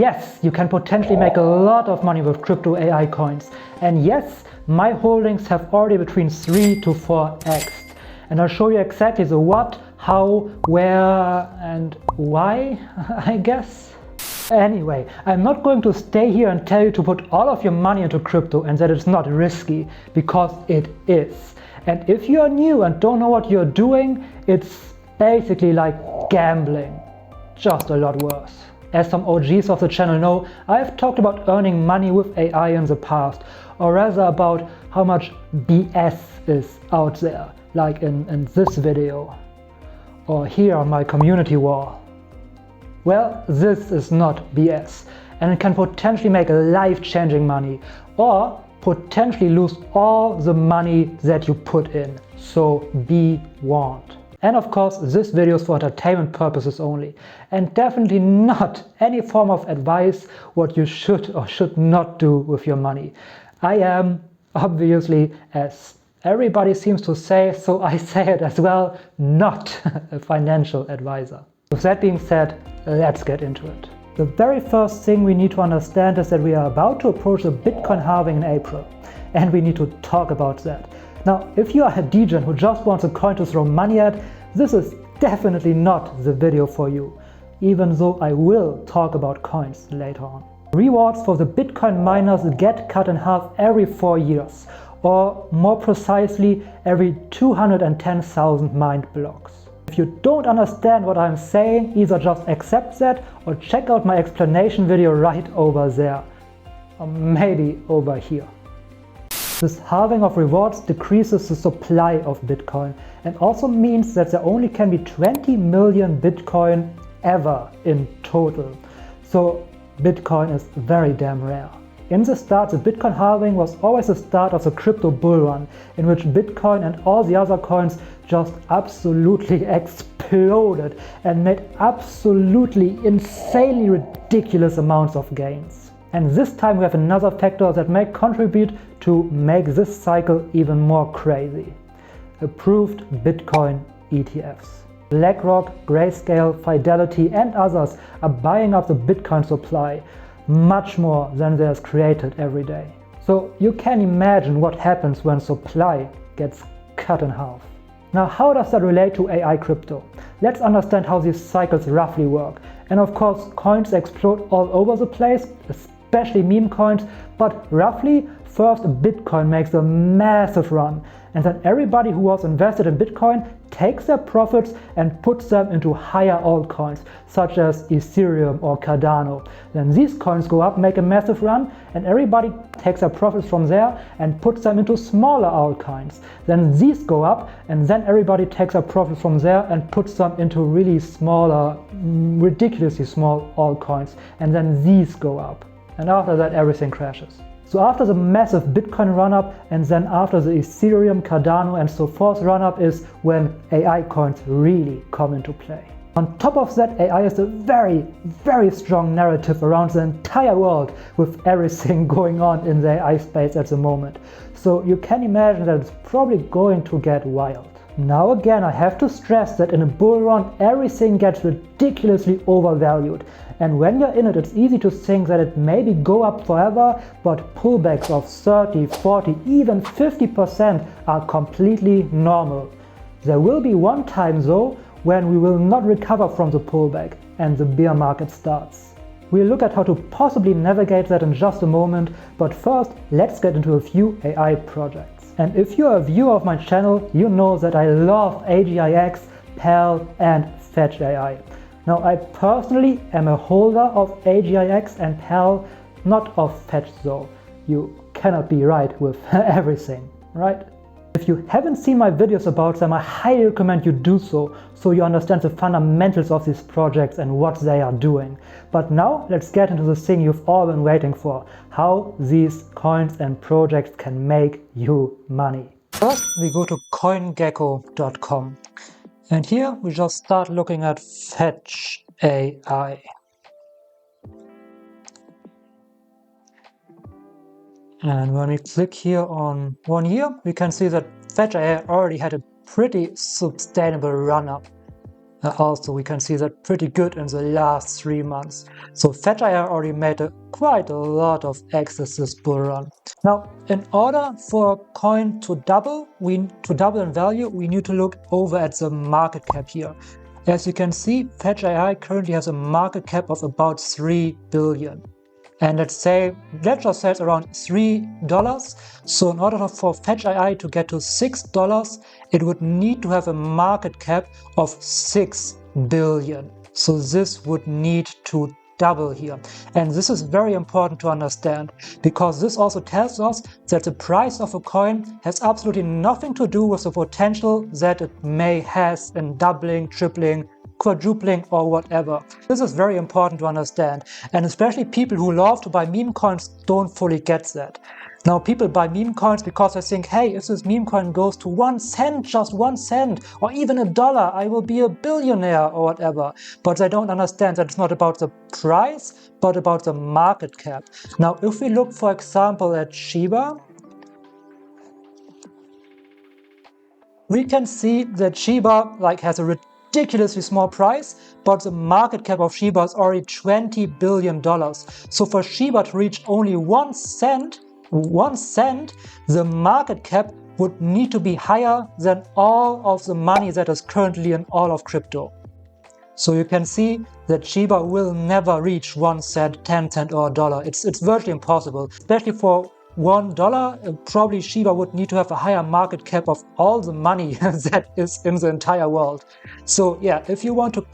Yes, you can potentially make a lot of money with crypto AI coins. And yes, my holdings have already between 3 to 4x. And I'll show you exactly the what, how, where, and why, I guess. Anyway, I'm not going to stay here and tell you to put all of your money into crypto and that it's not risky, because it is. And if you are new and don't know what you're doing, it's basically like gambling, just a lot worse. As some OGs of the channel know, I've talked about earning money with AI in the past, or rather about how much BS is out there, like in this video, or here on my community wall. Well, this is not BS, and it can potentially make life-changing money, or potentially lose all the money that you put in, so be warned. And of course, this video is for entertainment purposes only, and definitely not any form of advice what you should or should not do with your money. I am, obviously, as everybody seems to say, so I say it as well, not a financial advisor. With that being said, let's get into it. The very first thing we need to understand is that we are about to approach the Bitcoin halving in April, and we need to talk about that. Now, if you are a degen who just wants a coin to throw money at, this is definitely not the video for you, even though I will talk about coins later on. Rewards for the Bitcoin miners get cut in half every 4 years, or more precisely, every 210,000 mined blocks. If you don't understand what I'm saying, either just accept that or check out my explanation video right over there, or maybe over here. This halving of rewards decreases the supply of Bitcoin and also means that there only can be 20 million Bitcoin ever in total. So Bitcoin is very damn rare. In the start, the Bitcoin halving was always the start of the crypto bull run, in which Bitcoin and all the other coins just absolutely exploded and made absolutely insanely ridiculous amounts of gains. And this time we have another factor that may contribute to make this cycle even more crazy. Approved Bitcoin ETFs. BlackRock, Grayscale, Fidelity and others are buying up the Bitcoin supply, much more than there is created every day. So you can imagine what happens when supply gets cut in half. Now, how does that relate to AI crypto? Let's understand how these cycles roughly work. And of course, coins explode all over the place, especially meme coins, but roughly first Bitcoin makes a massive run, and then everybody who was invested in Bitcoin takes their profits and puts them into higher altcoins, such as Ethereum or Cardano. Then these coins go up, make a massive run, and everybody takes their profits from there and puts them into smaller altcoins. Then these go up, and then everybody takes their profits from there and puts them into really smaller, ridiculously small altcoins. And then these go up. And after that, everything crashes. So after the massive Bitcoin run-up and then after the Ethereum, Cardano and so forth run-up is when AI coins really come into play. On top of that, AI is a very, very strong narrative around the entire world with everything going on in the AI space at the moment. So you can imagine that it's probably going to get wild. Now again, I have to stress that in a bull run, everything gets ridiculously overvalued. And when you're in it, it's easy to think that it maybe go up forever, but pullbacks of 30, 40, even 50% are completely normal. There will be one time though, when we will not recover from the pullback and the bear market starts. We'll look at how to possibly navigate that in just a moment, but first let's get into a few AI projects. And if you're a viewer of my channel, you know that I love AGIX, Paal and Fetch AI. Now I personally am a holder of AGIX and Paal, not of Fetch though. You cannot be right with everything, right? If you haven't seen my videos about them, I highly recommend you do so you understand the fundamentals of these projects and what they are doing. But now let's get into the thing you've all been waiting for, how these coins and projects can make you money. First, we go to coingecko.com. And here we just start looking at Fetch AI. And when we click here on 1 year, we can see that Fetch AI already had a pretty sustainable run-up. Also, we can see that pretty good in the last 3 months. So Fetch AI already made quite a lot of X's this bull run. Now, in order for a coin to double in value, we need to look over at the market cap here. As you can see, Fetch AI currently has a market cap of about 3 billion. And let's just say it's around $3. So in order for Fetch AI to get to $6, it would need to have a market cap of 6 billion. So this would need to double here. And this is very important to understand, because this also tells us that the price of a coin has absolutely nothing to do with the potential that it may has in doubling, tripling, quadrupling, or whatever. This is very important to understand, and especially people who love to buy meme coins don't fully get that. Now, people buy meme coins because they think, hey, if this meme coin goes to 1 cent, just 1 cent, or even $1, I will be a billionaire or whatever. But they don't understand that it's not about the price, but about the market cap. Now, if we look, for example, at Shiba, we can see that Shiba has a ridiculously small price, but the market cap of Shiba is already $20 billion. So for Shiba to reach only 1 cent, the market cap would need to be higher than all of the money that is currently in all of crypto. So you can see that Shiba will never reach 1 cent, 10 cents, or $1. It's virtually impossible, especially for $1, probably Shiba would need to have a higher market cap of all the money that is in the entire world. So yeah, if you want to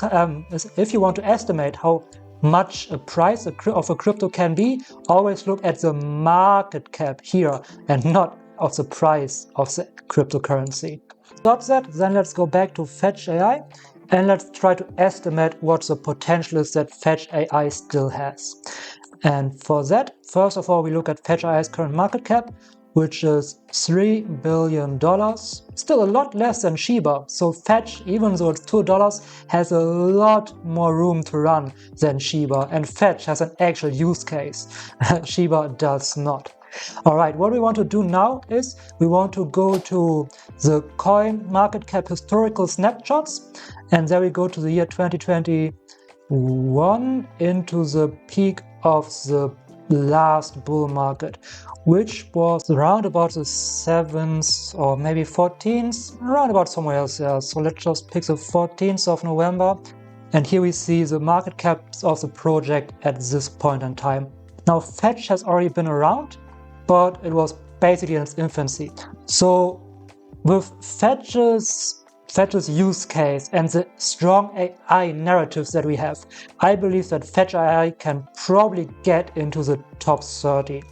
estimate how much a price of a crypto can be, always look at the market cap here and not of the price of the cryptocurrency. Got that? Then let's go back to Fetch AI and let's try to estimate what the potential is that Fetch AI still has. And for that, first of all, we look at Fetch AI's current market cap, which is $3 billion, still a lot less than Shiba. So Fetch, even though it's $2, has a lot more room to run than Shiba, and Fetch has an actual use case. Shiba does not. Alright, what we want to do now is we want to go to the coin market cap historical snapshots, and there we go to the year 2021 into the peak of the last bull market, which was around about the 7th or maybe 14th, around about somewhere else there. So let's just pick the 14th of November, and here we see the market caps of the project at this point in time. Now Fetch has already been around, but it was basically in its infancy. So with Fetch's use case and the strong AI narratives that we have, I believe that Fetch AI can probably get into the top 30.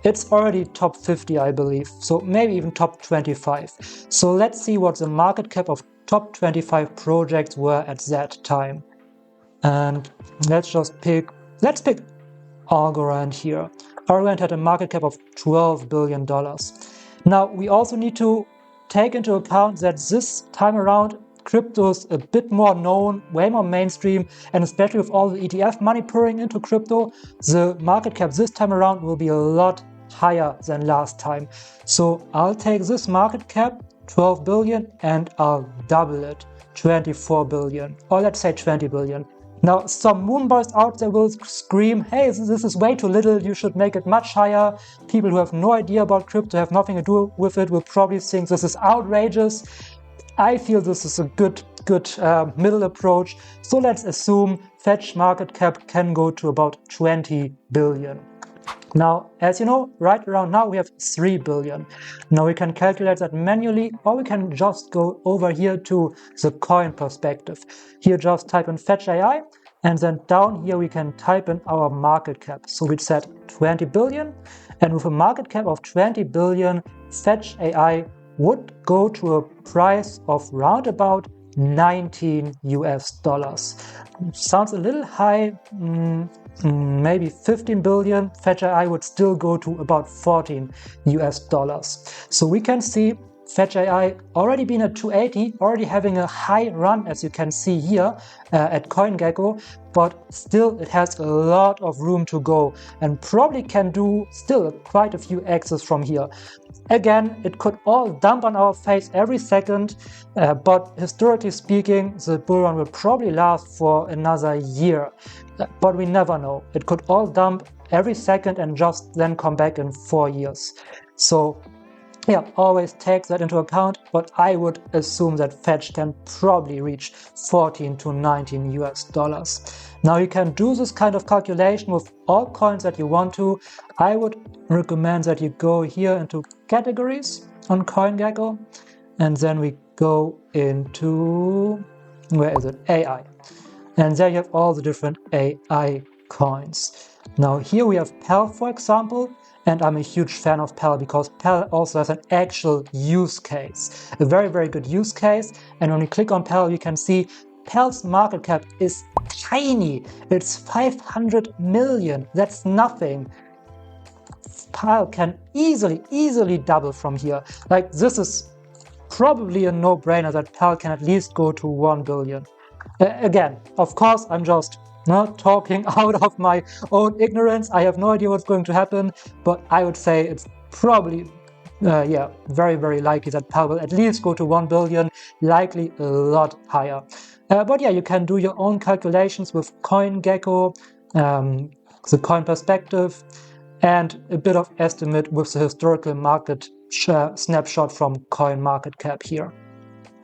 It's already top 50, I believe, so maybe even top 25. So let's see what the market cap of top 25 projects were at that time. And let's pick Algorand here. Algorand had a market cap of $12 billion. Now, we also need to take into account that this time around, crypto is a bit more known, way more mainstream, and especially with all the ETF money pouring into crypto, the market cap this time around will be a lot higher than last time. So I'll take this market cap, 12 billion, and I'll double it, 24 billion, or let's say 20 billion. Now, some moonboys out there will scream, hey, this is way too little, you should make it much higher. People who have no idea about crypto, have nothing to do with it, will probably think this is outrageous. I feel this is a good middle approach. So let's assume Fetch market cap can go to about 20 billion. Now, as you know, right around now we have 3 billion. Now we can calculate that manually, or we can just go over here to the coin perspective. Here just type in Fetch AI, and then down here we can type in our market cap. So we set 20 billion, and with a market cap of 20 billion, Fetch AI would go to a price of round about $19 US. Sounds a little high, maybe 15 billion, Fetch AI would still go to about $14 US. So we can see Fetch AI already been at 280, already having a high run, as you can see here at CoinGecko, but still it has a lot of room to go and probably can do still quite a few X's from here. Again, it could all dump on our face every second, but historically speaking, the bull run will probably last for another year. But we never know. It could all dump every second and just then come back in 4 years. So yeah, always take that into account, but I would assume that Fetch can probably reach 14 to 19 US dollars. Now you can do this kind of calculation with all coins that you want to. I would recommend that you go here into categories on CoinGecko, and then we go into, where is it, AI. And there you have all the different AI coins. Now here we have Paal, for example, and I'm a huge fan of Paal because Paal also has an actual use case, a very, very good use case. And when we click on Paal, you can see Paal's market cap is tiny. It's 500 million. That's nothing. Paal can easily double from here. Like, this is probably a no-brainer that Paal can at least go to 1 billion. Again, of course, I'm just not talking out of my own ignorance. I have no idea what's going to happen, but I would say it's probably, very, very likely that Paal will at least go to 1 billion, likely a lot higher. But yeah, you can do your own calculations with CoinGecko, the coin perspective, and a bit of estimate with the historical market snapshot from CoinMarketCap here.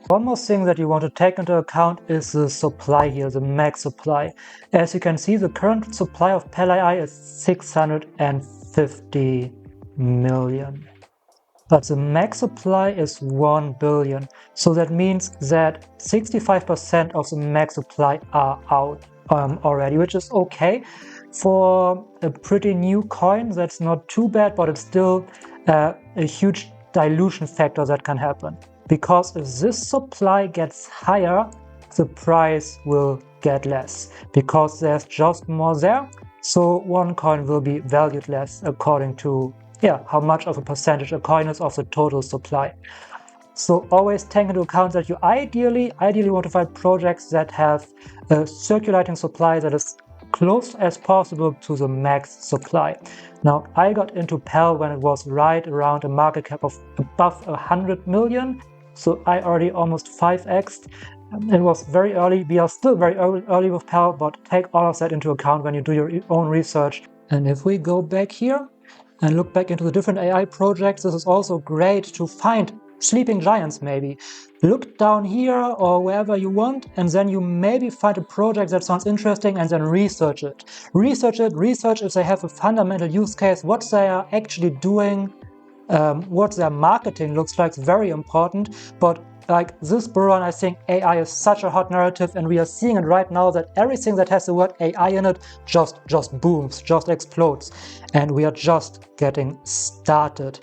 One more thing that you want to take into account is the supply here, the max supply. As you can see, the current supply of Paal AI is 650 million. But the max supply is 1 billion. So that means that 65% of the max supply are out already, which is okay. For a pretty new coin, that's not too bad, but it's still a huge dilution factor that can happen. Because if this supply gets higher, the price will get less, because there's just more there. So one coin will be valued less according to how much of a percentage a coin is of the total supply. So always take into account that you ideally want to find projects that have a circulating supply that is close as possible to the max supply. Now, I got into Paal when it was right around a market cap of above 100 million. So I already almost 5x'd. It was very early. We are still very early with Paal, but take all of that into account when you do your own research. And if we go back here and look back into the different AI projects, this is also great to find sleeping giants maybe. Look down here or wherever you want, and then you maybe find a project that sounds interesting and then research it. Research if they have a fundamental use case, what they are actually doing, what their marketing looks like is very important. But like this bull run, I think AI is such a hot narrative, and we are seeing it right now that everything that has the word AI in it just booms, just explodes. And we are just getting started.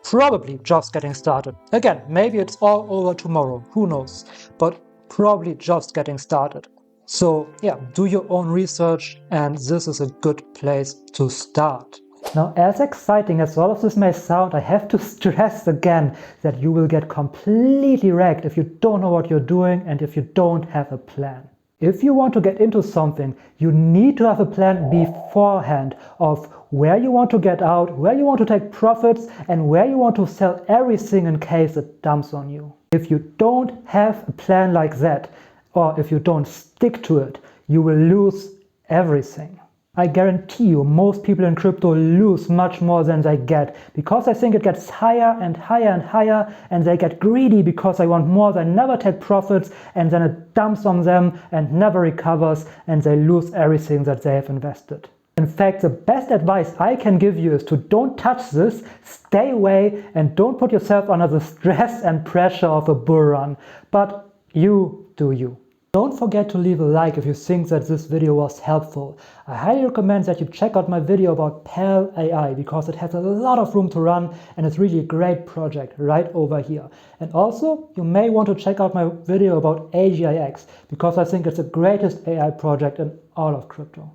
Probably just getting started. Again, maybe it's all over tomorrow, who knows, but probably just getting started. So yeah, do your own research, and this is a good place to start. Now, as exciting as all of this may sound, I have to stress again that you will get completely wrecked if you don't know what you're doing and if you don't have a plan. If you want to get into something, you need to have a plan beforehand of where you want to get out, where you want to take profits, and where you want to sell everything in case it dumps on you. If you don't have a plan like that, or if you don't stick to it, you will lose everything. I guarantee you most people in crypto lose much more than they get, because I think it gets higher and higher and higher, and they get greedy because they want more, they never take profits, and then it dumps on them and never recovers, and they lose everything that they have invested. In fact, the best advice I can give you is to don't touch this, stay away, and don't put yourself under the stress and pressure of a bull run. But you do you. Don't forget to leave a like if you think that this video was helpful. I highly recommend that you check out my video about Paal AI, because it has a lot of room to run and it's really a great project right over here. And also, you may want to check out my video about AGIX, because I think it's the greatest AI project in all of crypto.